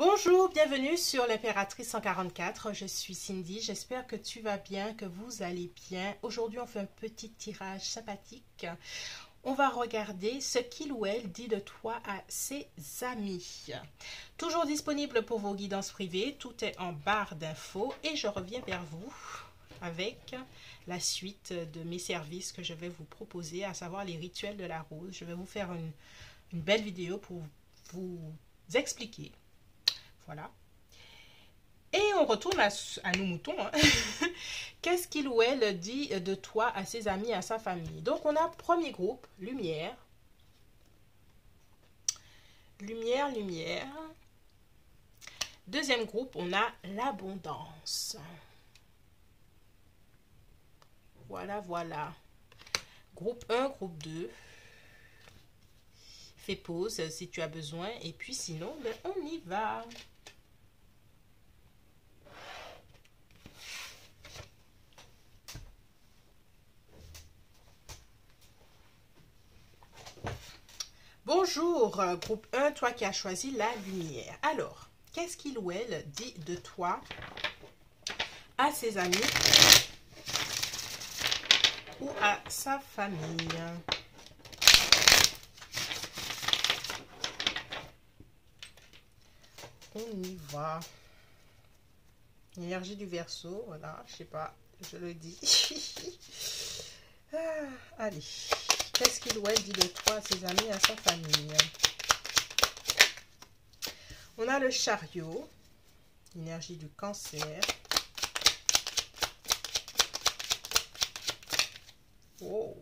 Bonjour, bienvenue sur l'Impératrice 144, je suis Cindy, j'espère que tu vas bien, que vous allez bien. Aujourd'hui on fait un petit tirage sympathique. On va regarder ce qu'il ou elle dit de toi à ses amis. Toujours disponible pour vos guidances privées, tout est en barre d'infos et je reviens vers vous avec la suite de mes services que je vais vous proposer, à savoir les rituels de la rose. Je vais vous faire une belle vidéo pour vous expliquer. Voilà. Et on retourne à nos moutons. Hein. Qu'est-ce qu'il ou elle dit de toi à ses amis, à sa famille? Donc, on a premier groupe, lumière. Lumière, lumière. Deuxième groupe, on a l'abondance. Voilà, voilà. Groupe 1, groupe 2. Fais pause si tu as besoin. Et puis sinon, ben, on y va. Bonjour, groupe 1, toi qui as choisi la lumière. Alors, qu'est-ce qu'il ou elle dit de toi à ses amis ou à sa famille? On y va. Énergie du Verseau, voilà, je sais pas, je le dis. Allez, qu'est-ce qu'il ou elle dit de toi à ses amis, à sa famille? On a le Chariot, énergie du Cancer. Oh.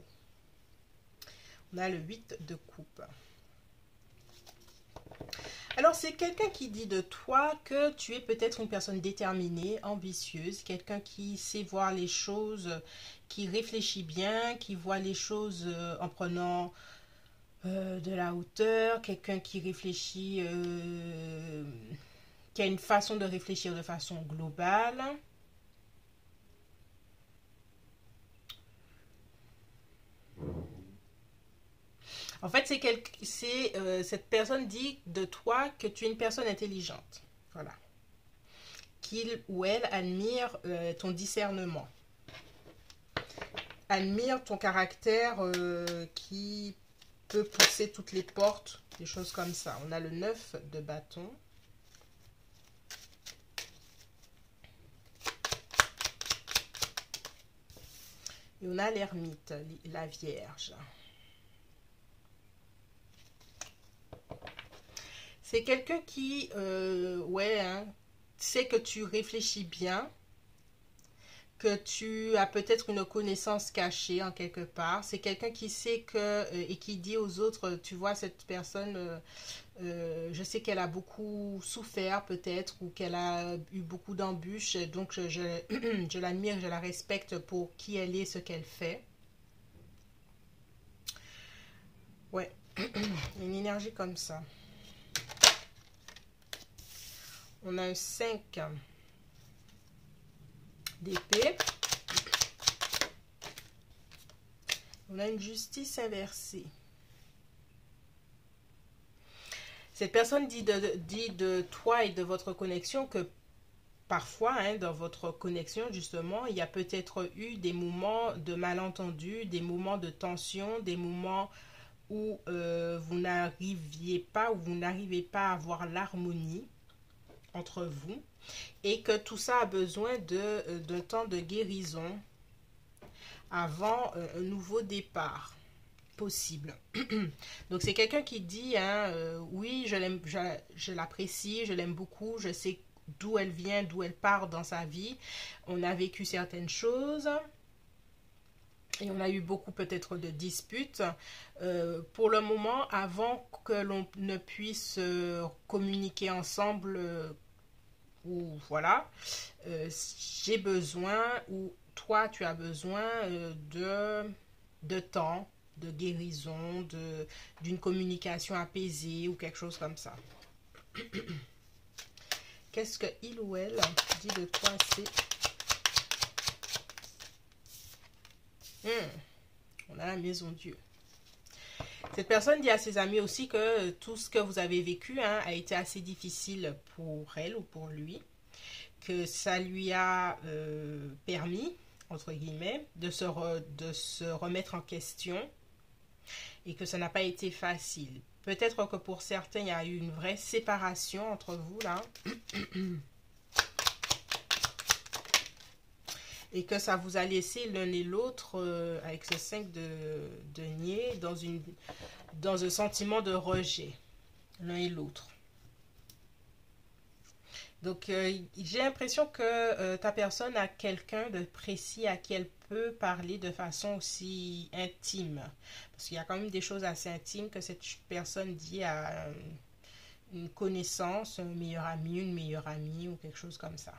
On a le 8 de coupe. Alors, c'est quelqu'un qui dit de toi que tu es peut-être une personne déterminée, ambitieuse, quelqu'un qui sait voir les choses, qui réfléchit bien, qui voit les choses en prenant de la hauteur, quelqu'un qui réfléchit, qui a une façon de réfléchir de façon globale. En fait, cette personne dit de toi que tu es une personne intelligente. Voilà. Qu'il ou elle admire ton discernement. Admire ton caractère qui peut pousser toutes les portes, des choses comme ça. On a le 9 de bâton. Et on a l'ermite, la Vierge. C'est quelqu'un qui, sait que tu réfléchis bien, que tu as peut-être une connaissance cachée en quelque part. C'est quelqu'un qui sait que, et qui dit aux autres, tu vois, cette personne, je sais qu'elle a beaucoup souffert peut-être, ou qu'elle a eu beaucoup d'embûches, donc je l'admire, je la respecte pour qui elle est, ce qu'elle fait. Ouais, une énergie comme ça. On a un 5 d'épée. On a une justice inversée. Cette personne dit de toi et de votre connexion que parfois, hein, dans votre connexion, justement, il y a peut-être eu des moments de malentendu, des moments de tension, des moments où vous n'arriviez pas, ou vous n'arrivez pas à avoir l'harmonie entre vous, et que tout ça a besoin d'un temps de guérison avant un nouveau départ possible. Donc c'est quelqu'un qui dit, hein, oui, je l'apprécie, je l'aime beaucoup, je sais d'où elle vient, d'où elle part dans sa vie, on a vécu certaines choses, et on a eu beaucoup peut-être de disputes. Pour le moment, avant que l'on ne puisse communiquer ensemble, ou voilà, j'ai besoin, ou toi tu as besoin de temps, de guérison, d'une communication apaisée ou quelque chose comme ça. Qu'est-ce que il ou elle dit de toi? On a la maison Dieu. Cette personne dit à ses amis aussi que tout ce que vous avez vécu hein, a été assez difficile pour elle ou pour lui, que ça lui a permis, entre guillemets, de se remettre en question et que ça n'a pas été facile. Peut-être que pour certains, il y a eu une vraie séparation entre vous là. Et que ça vous a laissé l'un et l'autre, avec ce 5 de denier, dans un sentiment de rejet, l'un et l'autre. Donc, j'ai l'impression que ta personne a quelqu'un de précis à qui elle peut parler de façon aussi intime. Parce qu'il y a quand même des choses assez intimes que cette personne dit à une connaissance, un meilleur ami, une meilleure amie ou quelque chose comme ça.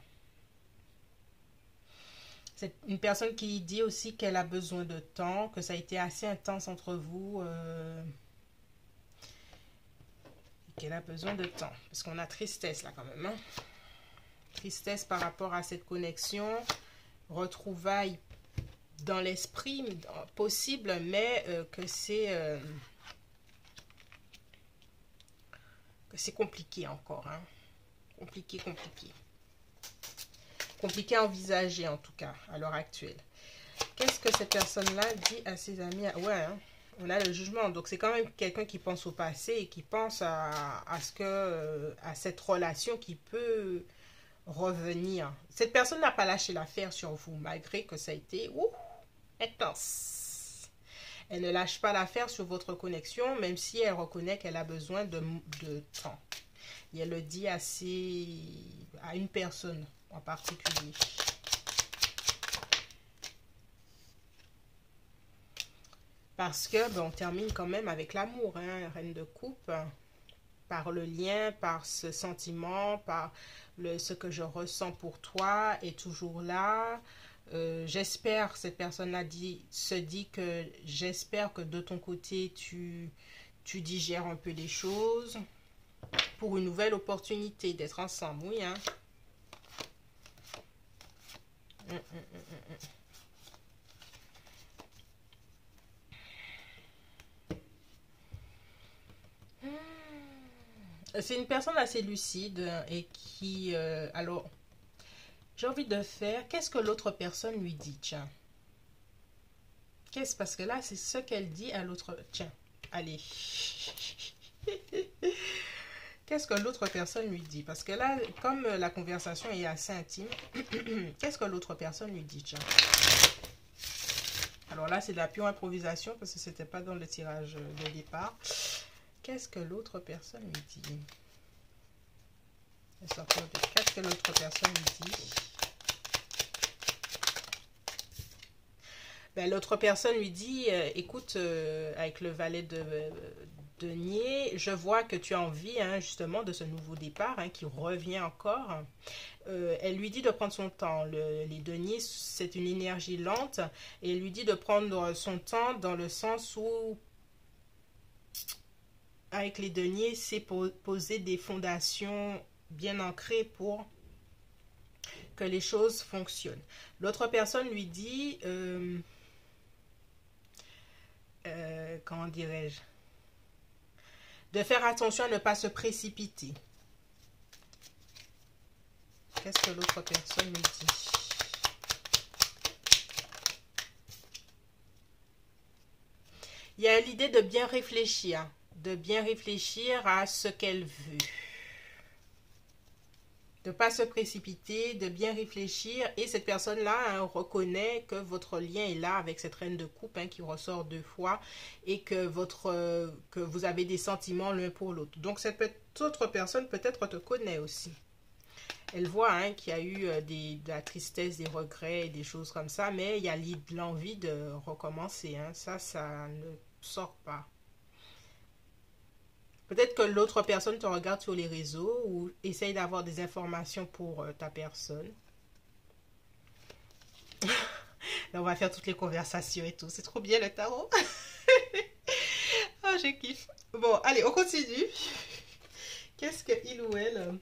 C'est une personne qui dit aussi qu'elle a besoin de temps, que ça a été assez intense entre vous. Qu'elle a besoin de temps. Parce qu'on a tristesse là quand même. Hein? Tristesse par rapport à cette connexion. Retrouvailles dans l'esprit possible, mais que c'est compliqué encore. Hein? Compliqué. Compliqué à envisager en tout cas à l'heure actuelle. Qu'est-ce que cette personne-là dit à ses amis? Ouais, hein, on a le jugement. Donc c'est quand même quelqu'un qui pense au passé et qui pense à cette relation qui peut revenir. Cette personne n'a pas lâché l'affaire sur vous malgré que ça a été intense. Elle ne lâche pas l'affaire sur votre connexion même si elle reconnaît qu'elle a besoin de temps. Et elle le dit à une personne en particulier. Parce que, on termine quand même avec l'amour, hein, reine de coupe, par le lien, par ce sentiment, par ce que je ressens pour toi est toujours là. J'espère, cette personne-là se dit que j'espère que de ton côté, tu digères un peu les choses pour une nouvelle opportunité d'être ensemble, oui, hein. C'est une personne assez lucide et qui... alors, j'ai envie de faire... Qu'est-ce que l'autre personne lui dit, tiens? Parce que là, c'est ce qu'elle dit à l'autre... Tiens, allez. Qu'est-ce que l'autre personne lui dit? Parce que là, comme la conversation est assez intime, qu'est-ce que l'autre personne lui dit, tiens? Alors là, c'est de la pure improvisation parce que c'était pas dans le tirage de départ. Qu'est-ce que l'autre personne lui dit? Qu'est-ce que l'autre personne lui dit? L'autre personne lui dit, écoute, avec le valet de denier, je vois que tu as envie hein, justement de ce nouveau départ hein, qui revient encore. Elle lui dit de prendre son temps. Les deniers, c'est une énergie lente. Et elle lui dit de prendre son temps dans le sens où, avec les deniers, c'est poser des fondations bien ancrées pour que les choses fonctionnent. L'autre personne lui dit, comment dirais-je, de faire attention à ne pas se précipiter. Qu'est-ce que l'autre personne lui dit? Il y a l'idée de bien réfléchir à ce qu'elle veut. De ne pas se précipiter, de bien réfléchir. Et cette personne-là hein, reconnaît que votre lien est là avec cette reine de coupe hein, qui ressort 2 fois et que vous avez des sentiments l'un pour l'autre. Donc cette autre personne peut-être te connaît aussi. Elle voit hein, qu'il y a eu de la tristesse, des regrets, des choses comme ça, mais il y a l'envie de recommencer. Hein. Ça ne sort pas. Peut-être que l'autre personne te regarde sur les réseaux ou essaye d'avoir des informations pour ta personne. Là, on va faire toutes les conversations et tout. C'est trop bien le tarot. Ah, je kiffe. Bon, allez, on continue. Qu'est-ce que il ou elle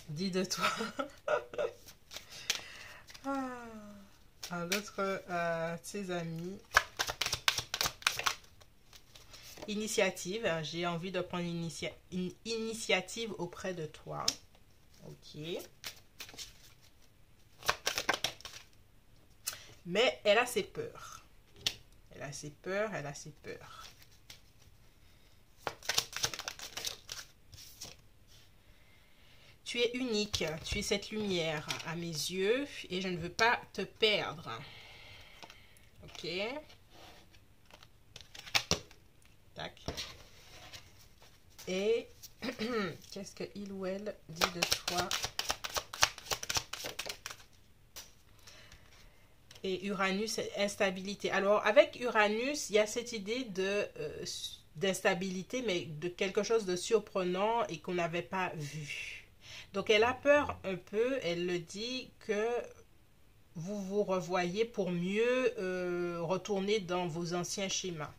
dit de toi? L'autre, ses amis. Initiative, j'ai envie de prendre une initiative auprès de toi. Ok. Mais elle a ses peurs. Elle a ses peurs, elle a ses peurs. Tu es unique, tu es cette lumière à mes yeux et je ne veux pas te perdre. Ok. Tac. Et qu'est-ce que il ou elle dit de toi? Et Uranus, instabilité. Alors, avec Uranus, il y a cette idée d'instabilité, mais de quelque chose de surprenant et qu'on n'avait pas vu. Donc, elle a peur un peu, elle le dit, que vous vous revoyez pour mieux retourner dans vos anciens schémas.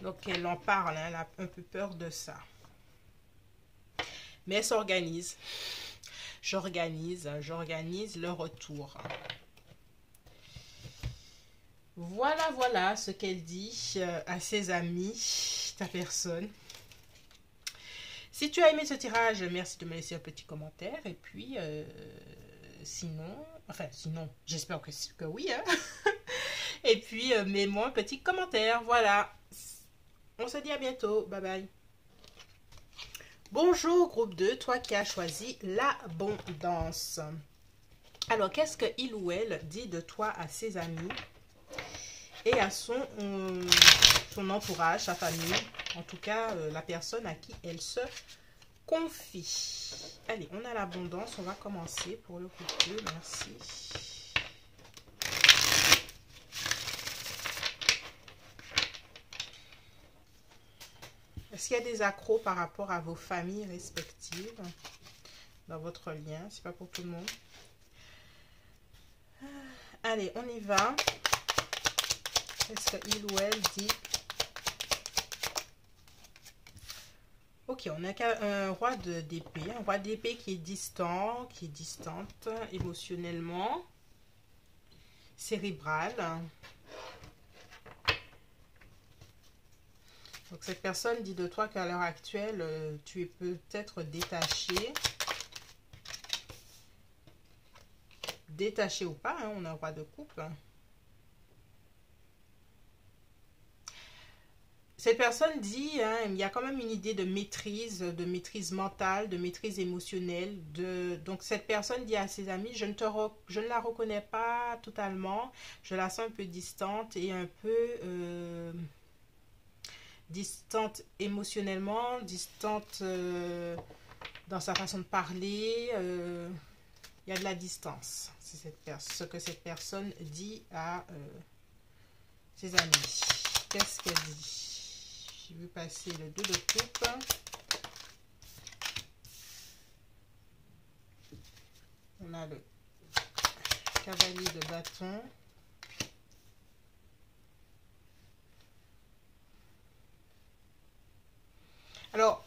Donc, elle en parle, hein, elle a un peu peur de ça. Mais elle s'organise. J'organise le retour. Voilà ce qu'elle dit à ses amis, ta personne. Si tu as aimé ce tirage, merci de me laisser un petit commentaire. Et puis, sinon, j'espère que oui. Hein. Et puis, mets-moi un petit commentaire. Voilà. On se dit à bientôt. Bye bye. Bonjour groupe 2, toi qui as choisi l'abondance. Alors, qu'est-ce que il ou elle dit de toi à ses amis et à son entourage, sa famille, en tout cas la personne à qui elle se confie. Allez, on a l'abondance, on va commencer pour le groupe 2, merci. Est-ce qu'il y a des accros par rapport à vos familles respectives dans votre lien? C'est pas pour tout le monde. Allez, on y va. Qu'est-ce qu'il ou elle dit? Ok, on a un roi d'épée. Un roi d'épée qui est distant, qui est distante émotionnellement, cérébral. Donc cette personne dit de toi qu'à l'heure actuelle, tu es peut-être détaché. Détaché ou pas, hein, on a un roi de coupe. Cette personne dit, hein, il y a quand même une idée de maîtrise mentale, de maîtrise émotionnelle. Donc cette personne dit à ses amis, je ne la reconnais pas totalement, je la sens un peu distante et un peu distante émotionnellement, distante dans sa façon de parler. Il y a de la distance. C'est ce que cette personne dit à ses amis. Qu'est-ce qu'elle dit? Je vais passer le 2 de coupe. On a le cavalier de bâton. Alors,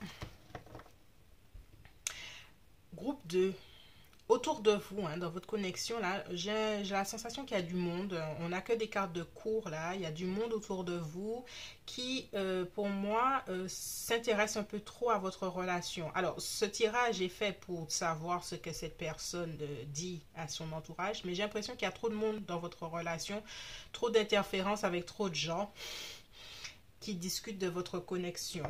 groupe 2. Autour de vous, hein, dans votre connexion, là, j'ai la sensation qu'il y a du monde. On n'a que des cartes de cours, là. Il y a du monde autour de vous qui, pour moi, s'intéresse un peu trop à votre relation. Alors, ce tirage est fait pour savoir ce que cette personne dit à son entourage, mais j'ai l'impression qu'il y a trop de monde dans votre relation, trop d'interférences avec trop de gens qui discutent de votre connexion.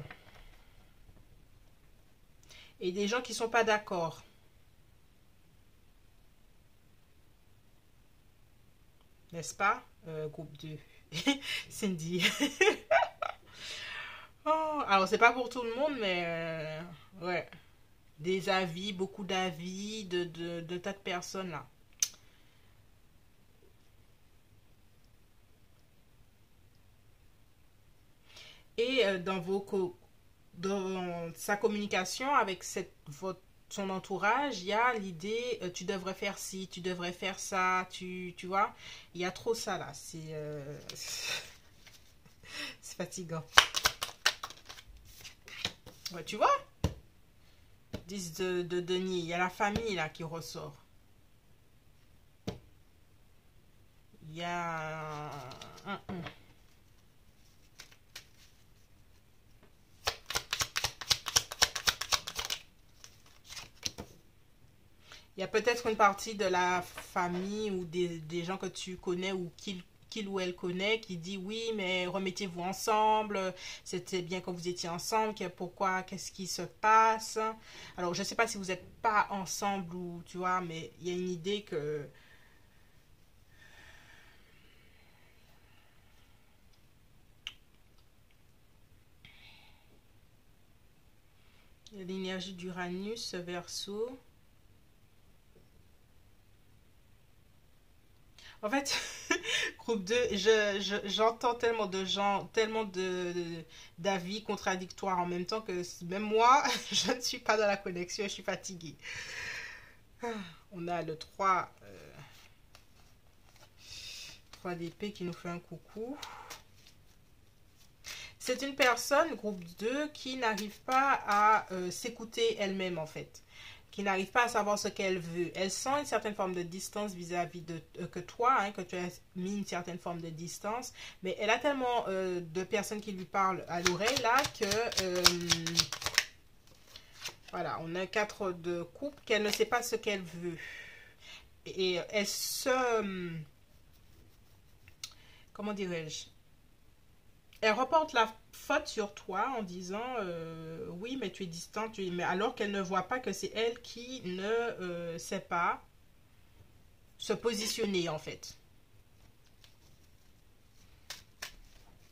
Et des gens qui ne sont pas d'accord. N'est-ce pas, groupe 2? Cindy. Oh, alors, c'est pas pour tout le monde, mais ouais. Des avis, beaucoup d'avis de tas de personnes là. Et dans sa communication avec son entourage, il y a l'idée tu devrais faire ci, tu devrais faire ça, tu vois, il y a trop ça là, c'est fatigant. Ouais, tu vois, 10 de denier, il y a la famille là qui ressort. Il y a Il y a peut-être une partie de la famille ou des gens que tu connais ou qu'il ou elle connaît qui dit oui, mais remettez-vous ensemble, c'était bien quand vous étiez ensemble, pourquoi, qu'est-ce qui se passe? Alors, je ne sais pas si vous n'êtes pas ensemble ou tu vois, mais il y a une idée que il y a l'énergie d'Uranus, Verseau. En fait, groupe 2, j'entends tellement de gens, tellement d'avis contradictoires en même temps que même moi, je ne suis pas dans la connexion, je suis fatiguée. On a le 3 d'épée qui nous fait un coucou. C'est une personne, groupe 2, qui n'arrive pas à s'écouter elle-même en fait. Qui n'arrive pas à savoir ce qu'elle veut. Elle sent une certaine forme de distance vis-à-vis de que toi, hein, que tu as mis une certaine forme de distance, mais elle a tellement de personnes qui lui parlent à l'oreille là que voilà, on a un 4 de coupe qu'elle ne sait pas ce qu'elle veut. Et elle se... comment dirais-je? Elle reporte la faute sur toi en disant oui, mais tu es distant, mais alors qu'elle ne voit pas que c'est elle qui ne sait pas se positionner en fait.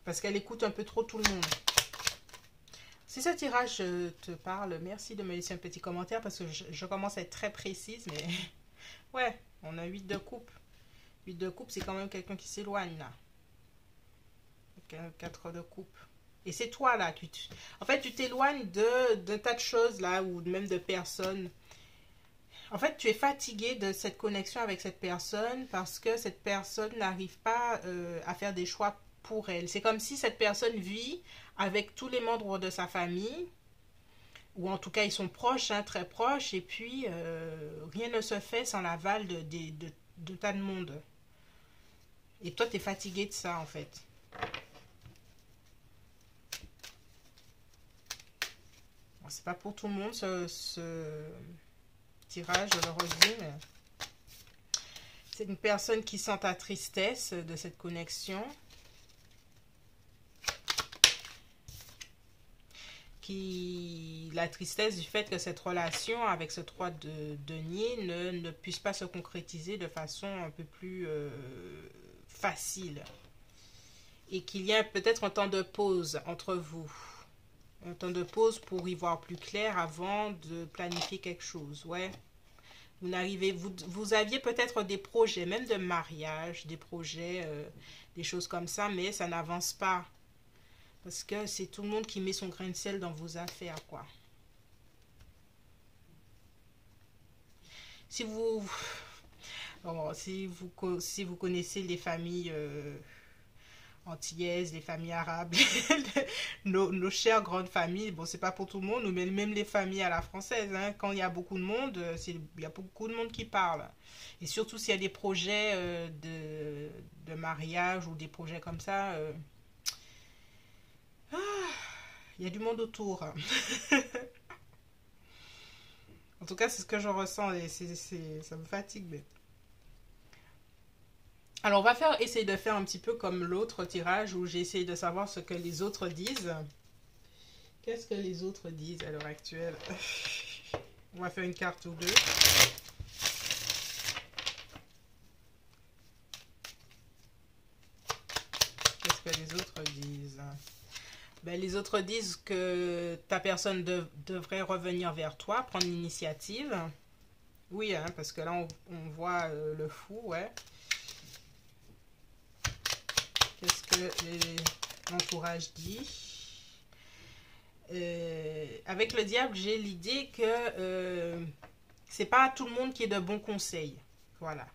Parce qu'elle écoute un peu trop tout le monde. Si ce tirage te parle, merci de me laisser un petit commentaire parce que je commence à être très précise, mais ouais, on a 8 de coupe. 8 de coupe, c'est quand même quelqu'un qui s'éloigne là. 4 de coupe. Et c'est toi là. En fait, tu t'éloignes de tas de choses là, ou même de personnes. En fait, tu es fatigué de cette connexion avec cette personne parce que cette personne n'arrive pas à faire des choix pour elle. C'est comme si cette personne vit avec tous les membres de sa famille, ou en tout cas ils sont proches, hein, très proches, et puis rien ne se fait sans l'aval de tas de monde. Et toi, tu es fatigué de ça en fait. Bon, c'est pas pour tout le monde ce tirage, je le redis, mais c'est une personne qui sent ta tristesse de cette connexion, la tristesse du fait que cette relation avec ce 3 de denier ne puisse pas se concrétiser de façon un peu plus facile. Et qu'il y ait peut-être un temps de pause entre vous. Un temps de pause pour y voir plus clair avant de planifier quelque chose. Ouais. Vous aviez peut-être des projets, même de mariage, des projets, des choses comme ça, mais ça n'avance pas. Parce que c'est tout le monde qui met son grain de sel dans vos affaires, quoi. Si vous, bon, si vous connaissez les familles antillaises, les familles arabes, nos chères grandes familles, bon, c'est pas pour tout le monde, mais même les familles à la française, hein, quand il y a beaucoup de monde, il y a beaucoup de monde qui parle. Et surtout s'il y a des projets de mariage ou des projets comme ça, il y a du monde autour. En tout cas, c'est ce que je ressens et ça me fatigue. Mais... alors, on va essayer de faire un petit peu comme l'autre tirage où j'ai essayé de savoir ce que les autres disent. Qu'est-ce que les autres disent à l'heure actuelle? On va faire une carte ou deux. Qu'est-ce que les autres disent? Ben, les autres disent que ta personne devrait revenir vers toi, prendre l'initiative. Oui, hein, parce que là, on voit le fou, ouais. Qu'est-ce que l'entourage dit? Avec le diable, j'ai l'idée que c'est pas tout le monde qui est de bons conseils. Voilà.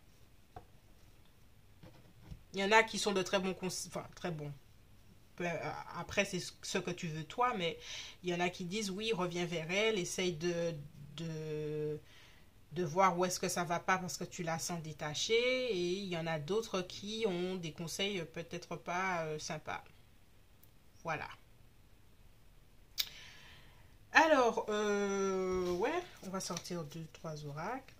Il y en a qui sont de très bons conseils, enfin très bons. Après, c'est ce que tu veux toi, mais il y en a qui disent oui, reviens vers elle, essaye de voir où est-ce que ça va pas parce que tu la sens détachée. Et il y en a d'autres qui ont des conseils peut-être pas sympas. Voilà. Alors, ouais, on va sortir 2, 3 oracles.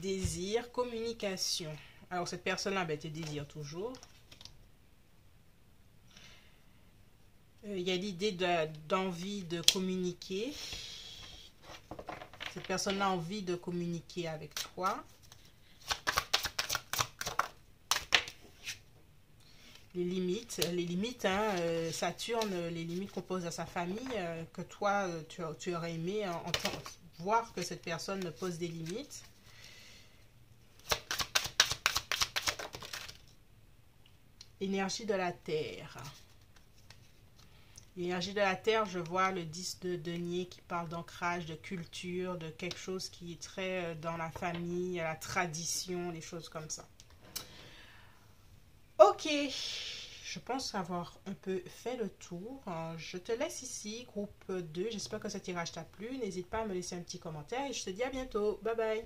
désir, communication. Alors, cette personne-là, ben, te désire toujours. Il y a l'idée d'envie de communiquer. Cette personne-là a envie de communiquer avec toi. Les limites, hein, Saturne, les limites qu'on pose à sa famille, que toi, tu aurais aimé voir que cette personne pose des limites. Énergie de la Terre. L'énergie de la Terre, je vois le 10 de denier qui parle d'ancrage, de culture, de quelque chose qui est très dans la famille, la tradition, des choses comme ça. Ok, je pense avoir un peu fait le tour. Je te laisse ici, groupe 2. J'espère que ce tirage t'a plu. N'hésite pas à me laisser un petit commentaire et je te dis à bientôt. Bye bye.